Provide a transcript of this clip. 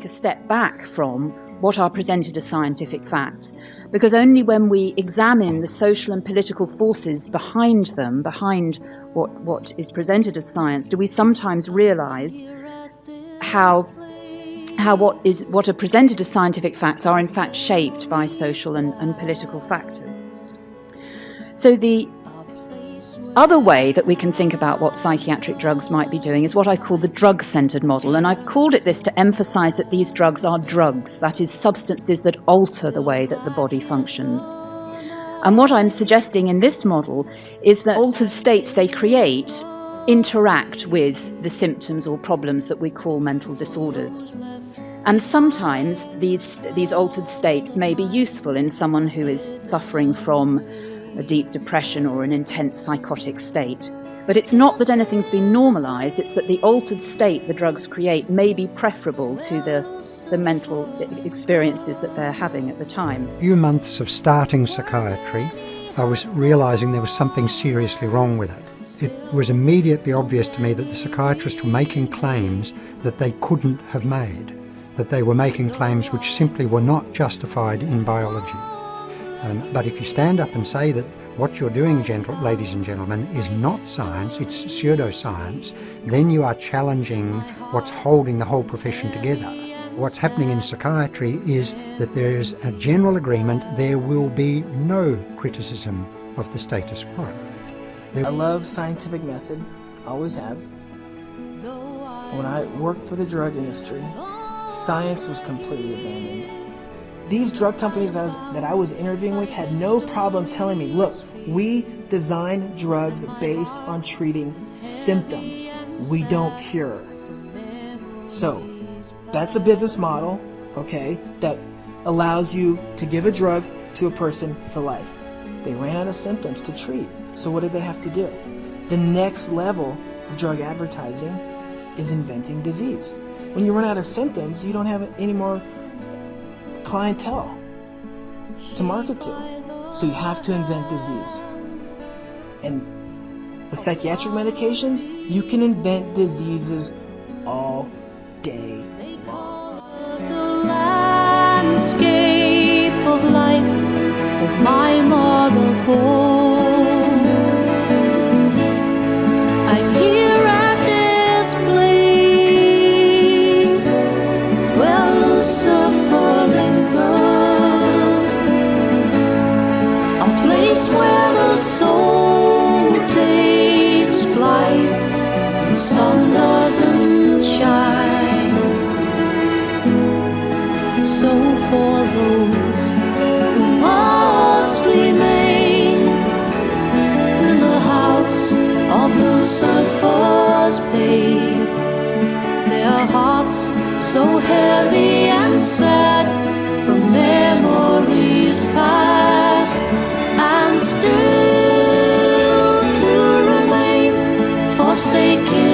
take a step back from what are presented as scientific facts, because only when we examine the social and political forces behind them, behind what is presented as science, do we sometimes realise how what are presented as scientific facts are in fact shaped by social and political factors. So the other way that we can think about what psychiatric drugs might be doing is what I call the drug-centred model, and I've called it this to emphasise that these drugs are drugs, that is, substances that alter the way that the body functions. And what I'm suggesting in this model is that altered states they create interact with the symptoms or problems that we call mental disorders. And sometimes these altered states may be useful in someone who is suffering from a deep depression or an intense psychotic state. But it's not that anything's been normalised, it's that the altered state the drugs create may be preferable to the mental experiences that they're having at the time. A few months of starting psychiatry, I was realising there was something seriously wrong with it. It was immediately obvious to me that the psychiatrists were making claims that they couldn't have made, that they were making claims which simply were not justified in biology. But if you stand up and say that what you're doing, ladies and gentlemen, is not science, it's pseudoscience, then you are challenging what's holding the whole profession together. What's happening in psychiatry is that there is a general agreement there will be no criticism of the status quo. I love scientific method, always have. When I worked for the drug industry, science was completely abandoned. These drug companies that I was interviewing with had no problem telling me, look, we design drugs based on treating symptoms. We don't cure. So, that's a business model, okay, that allows you to give a drug to a person for life. They ran out of symptoms to treat. So what did they have to do? The next level of drug advertising is inventing disease. When you run out of symptoms, you don't have any more clientele to market to. So you have to invent disease. And with psychiatric medications, you can invent diseases all day long. The landscape of life of my mother bore. I'm here at this place where Lucifer lingers, a place where the soul takes flight when the sun doesn't shine. So for those who must remain in the house of Lucifer's pain, their hearts so heavy and sad from memories past, and still to remain forsaken